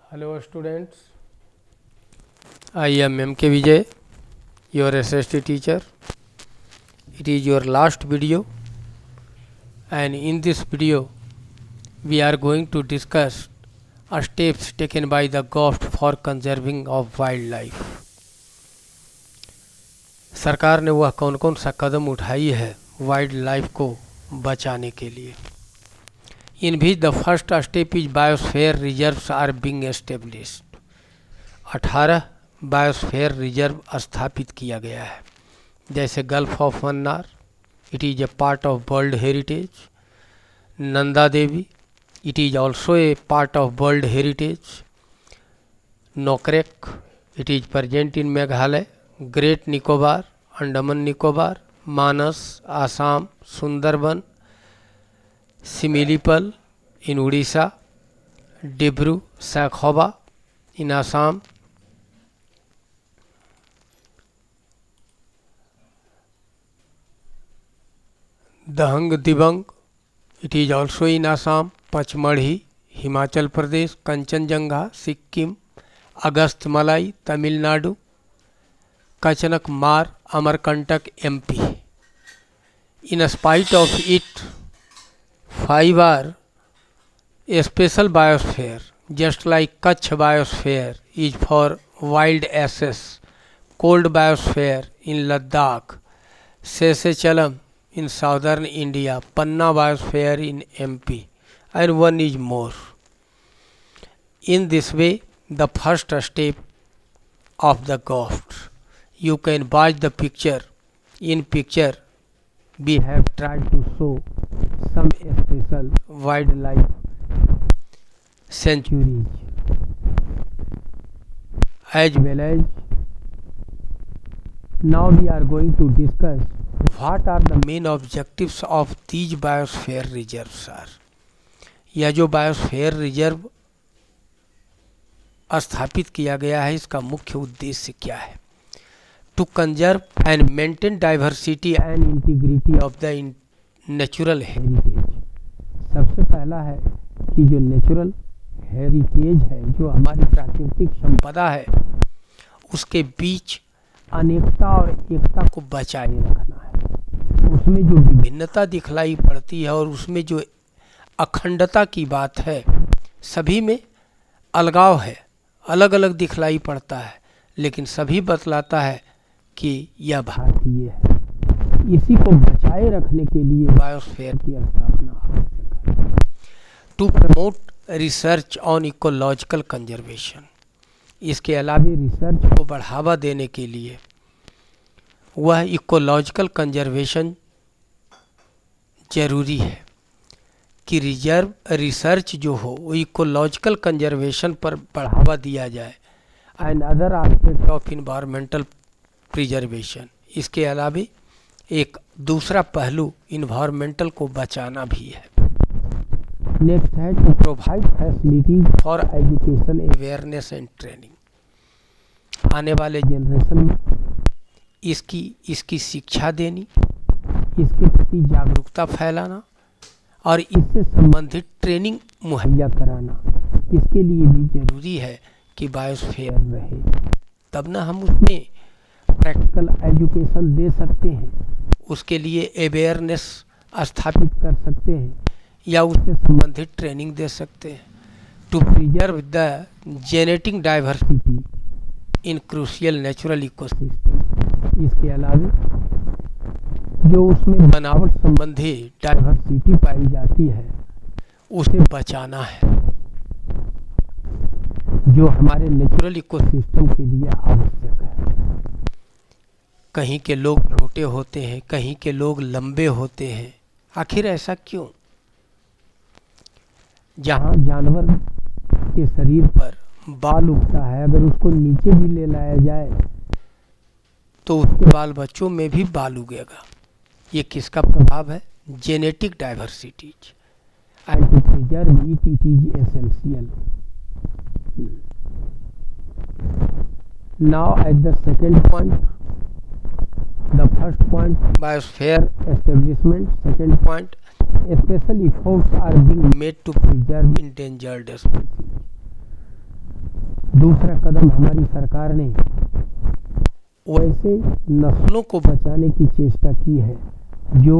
Hello students, I am M.K. Vijay, your SST teacher. It is your last video, and in this video we are going to discuss steps taken by the government for conserving of wildlife. सरकार ने वह कौन कौन सा कदम उठाई है wild life को बचाने के लिए. In which the first step is biosphere reserves are being established. 18 biosphere reserve स्थापित किया गया है, जैसे gulf of Mannar, it is a part of world heritage. Nanda Devi, it is also a part of world heritage. Nokrek, it is present in Meghalaya. Great Nicobar, Andaman Nicobar. Manas, Assam. Sundarban, Similipal in Orissa. Dibru Saikhowa in Assam. Dehang Dibang, it is also in Assam. Pachmarhi, Himachal Pradesh. Kanchenjunga, Sikkim. Agasthya Malai, Tamil Nadu. कचनक मार, Amarkantak, MP. In spite of it, 5 are a special biosphere, just like Kutch biosphere is for wild asses, cold biosphere in Ladakh, Seschalam in southern India, Panna biosphere in MP, and one is more. In this way, the first step of the government, you can watch the picture. In picture, we have tried to show some special wildlife sanctuaries, as well as now we are going to discuss what are the main objectives of these biosphere reserves are. यह जो biosphere reserve स्थापित किया गया है, इसका मुख्य उद्देश्य क्या है? To conserve and maintain diversity and integrity of the natural heritage. सबसे पहला है कि जो नेचुरल हेरिटेज है, जो हमारी प्राकृतिक संपदा है, उसके बीच अनेकता और एकता को बचाए रखना है. उसमें जो विभिन्नता दिखलाई पड़ती है और उसमें जो अखंडता की बात है, सभी में अलगाव है, अलग अलग दिखलाई पड़ता है, लेकिन सभी बतलाता है कि यह भारतीय है. इसी को बचाए रखने के लिए बायोस्फीयर की स्थापना आवश्यक है. To promote research on ecological conservation, इसके अलावा रिसर्च को बढ़ावा देने के लिए वह इकोलॉजिकल कंजर्वेशन जरूरी है कि रिजर्व रिसर्च जो हो वो इकोलॉजिकल कंजर्वेशन पर बढ़ावा दिया जाए. And other aspect of environmental preservation, इसके अलावा एक दूसरा पहलू इन्वायरमेंटल को बचाना भी है. नेक्स्ट है to provide facilities for education, awareness and training. आने वाले जनरेशन में इसकी शिक्षा देनी, इसके प्रति जागरूकता फैलाना और इससे संबंधित ट्रेनिंग मुहैया कराना, इसके लिए भी जरूरी है कि बायोस्फीयर रहे. तब ना हम उसमें प्रैक्टिकल एजुकेशन दे सकते हैं, उसके लिए अवेयरनेस स्थापित कर सकते हैं या उससे संबंधित ट्रेनिंग दे सकते हैं. To preserve the genetic diversity in crucial natural ecosystem, इसके अलावा जो उसमें बनावट संबंधी डाइवर्सिटी पाई जाती है उसे बचाना है, जो हमारे नेचुरल इकोसिस्टम के लिए आवश्यक है. कहीं के लोग छोटे होते हैं, कहीं के लोग लंबे होते हैं. आखिर ऐसा क्यों? जहाँ जानवर के शरीर पर बाल उगता है, अगर उसको नीचे भी ले लाया जाए तो उसके बाल बच्चों में भी बाल उगेगा. ये किसका प्रभाव है? Genetic diversities. And to preserve it is essential. Now at the second point, the first point biosphere establishment, second point special efforts are being made to preserve endangered species. दूसरा कदम हमारी सरकार ने वैसे नस्लों को बचाने की चेष्टा की है जो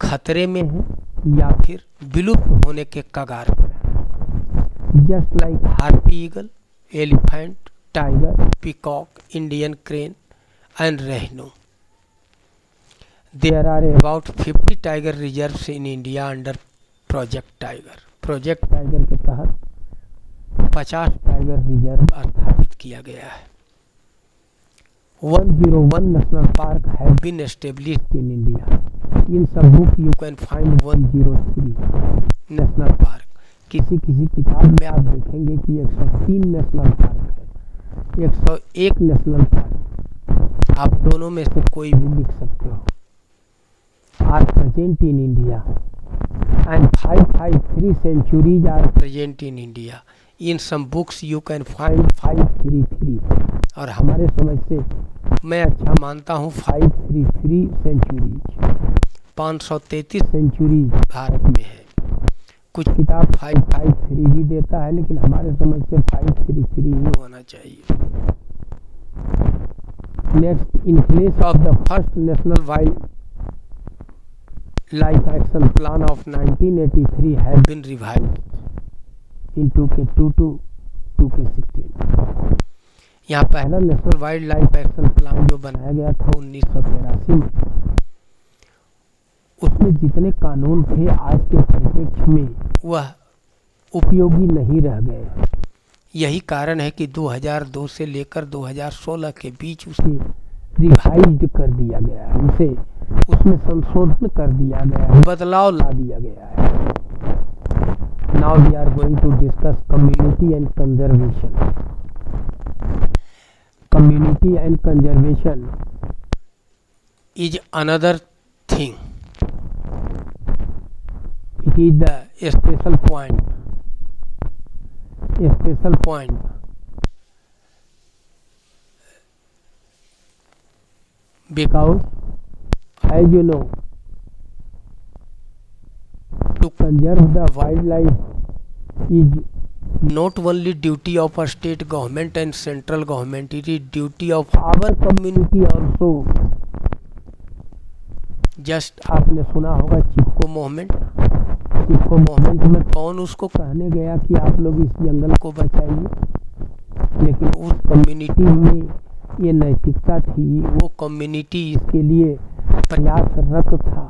खतरे में है या फिर विलुप्त होने के कगार पर है। Just like harpy eagle, elephant, tiger, peacock, Indian crane and rhino. There are about 50 tiger reserves in India under Project Tiger. Project tiger के तहत 50 टाइगर रिजर्व स्थापित किया गया है। 101 national park have been established in India. इन सब book you can find 103 national park. किसी किताब में आप देखेंगे कि 103 नेशनल पार्क है, 101 नेशनल पार्क। आप दोनों में से कोई भी लिख सकते हो। are present in India and 553 centuries are present in India. In some books you can find 533 और हमारे समझ से मैं अच्छा मानता हूँ 533 सेंचुरीज, 533 सेंचुरी भारत में है। कुछ किताब 553 भी देता है, लेकिन हमारे समझ से 533 ही होना चाहिए। Next, in place of the first national wild life action plan of 1983 have been revised in 2K2 to 2K16। यहाँ पहला national wild life action plan जो बनाया गया था 1983 में, उसमें जितने कानून थे आज के परिप्रेक्ष्य में वह उपयोगी नहीं रह गए। यही कारण है कि 2002 से लेकर 2016 के बीच उसे रिवाइज्ड कर दिया गया है, उसमें संशोधन कर दिया गया है, बदलाव ला दिया गया है। Now we are going to discuss community and conservation. Community and conservation is another thing. It is the special point because as you know, to conserve the wildlife is not only duty of a state government and central government, it is duty of our community also. Just आपने सुना होगा चिपको movement में कौन उसको कहने गया कि आप लोग इस जंगल को बचाइए, लेकिन उस कम्युनिटी में ये नैतिकता थी, वो कम्युनिटी इसके लिए प्रयासरत था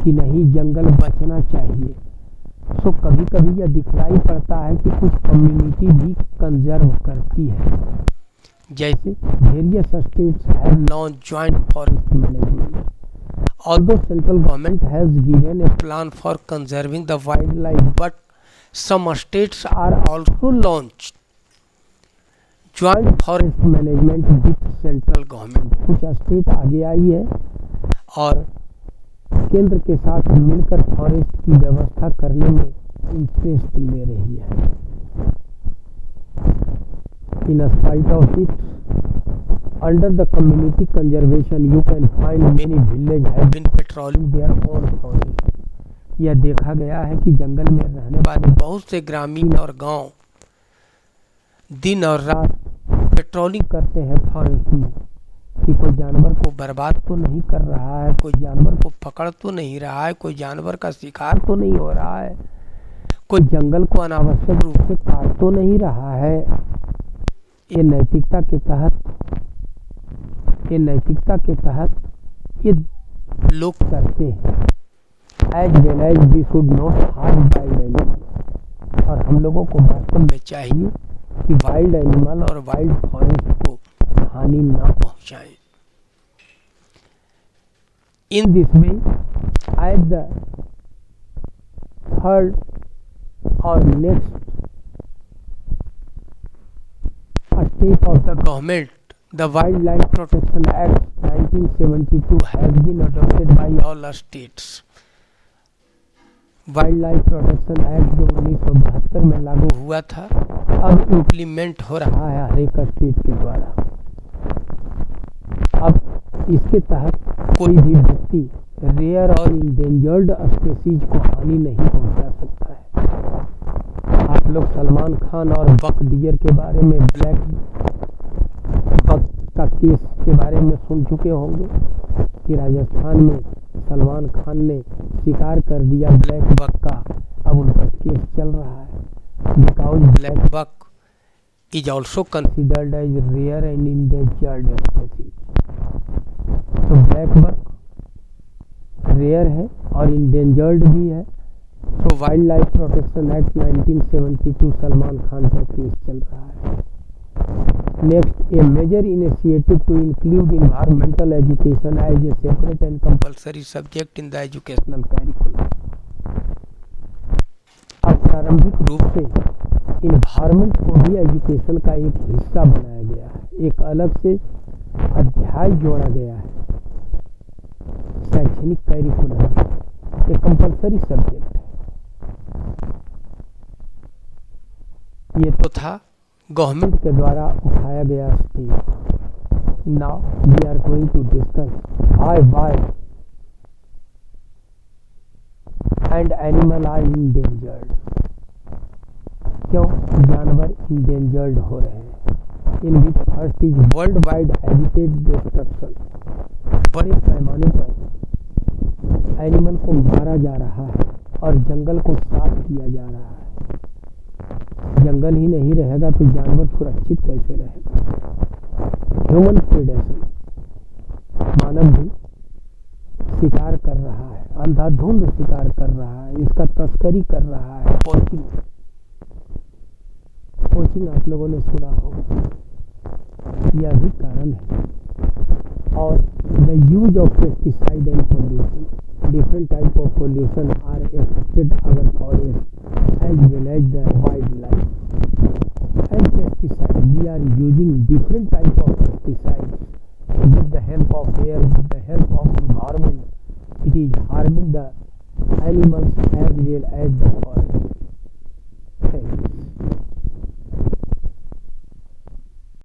कि नहीं जंगल बचना चाहिए। सो कभी कभी यह दिखलाई पड़ता है कि कुछ कम्युनिटी भी कंजर्व करती है, जैसे various states have launch joint forest management. Although central government has given a plan for conserving the wildlife, but some states are also launched joint forest management with central government। कुछ state आगे आई है और केंद्र के साथ मिलकर forest की व्यवस्था करने में इंटरेस्ट ले रही है। In spite of it, under the community conservation you can find many villages have been patrolling their own forest। यह देखा गया है कि जंगल में रहने वाले बहुत से ग्रामीण और गांव दिन और रात पेट्रोलिंग करते हैं फॉरेस्ट में कि कोई जानवर को बर्बाद तो नहीं कर रहा है, कोई जानवर को पकड़ तो नहीं रहा है, कोई जानवर का शिकार तो नहीं हो रहा है, कोई जंगल को अनावश्यक रूप से काट तो नहीं रहा है। ये नैतिकता के तहत ये लोग करते हैं। As well as we should not harm wild animal. और हम लोगों को वास्तव में चाहिए कि वाइल्ड एनिमल और वाइल्ड फॉरेस्ट को हानि ना पहुंचाएं। In this way at the third और next step of the government, the Wildlife Protection Act 1972 has been adopted by all states। Wild protection act जो 1972 में लागू हुआ था, अब इम्प्लीमेंट हो रहा है हर एक स्टेट के द्वारा। अब इसके तहत कोई भी व्यक्ति रेयर और इंडेंजर्ड स्पीशीज को हानि नहीं पहुंचा सकता है। आप लोग सलमान खान और बक डियर के बारे में, ब्लैक बक का केस के बारे में सुन चुके होंगे कि राजस्थान में सलमान खान ने शिकार कर दिया ब्लैक बक का। अब उन पर केस चल रहा है because black buck is also considered as rare and endangered species। तो ब्लैक बक रेयर है और इंडेंजर्ड भी है। तो wild life protection act 1972 Salman Khan पर केस चल रहा है। Next, a major initiative to include environmental education as a separate and compulsory subject in the educational curriculum. अब प्रारंभिक रूप से इन्वायरमेंट को भी एजुकेशन का एक हिस्सा बनाया गया है, एक अलग से अध्याय जोड़ा गया है शैक्षणिक कैरिकुलम, एक कंपल्सरी सब्जेक्ट है। ये तो था गवर्नमेंट के द्वारा उठाया गया step. Now we are going to discuss why and animal are endangered. क्यों जानवर इंडेंजर्ड हो रहे हैं? In which first is world wide habitat destruction. बड़े पैमाने पर एनिमल को मारा जा रहा है और जंगल को साफ किया जा रहा है। जंगल ही नहीं रहेगा तो जानवर सुरक्षित कैसे रहेगा? ह्यूमन प्रेडेशन, मानव भी शिकार कर रहा है, अंधाधुंध शिकार कर रहा है, इसका तस्करी कर रहा है। पोचिंग आप लोगों ने सुना होगा, यह भी कारण है। और the use of pesticide and pollution, different type of pollution are affected our forest as well as the wildlife and pesticide. We are using different type of pesticides with the help of air, with the help of environment. It is harming the animals as well as the forest.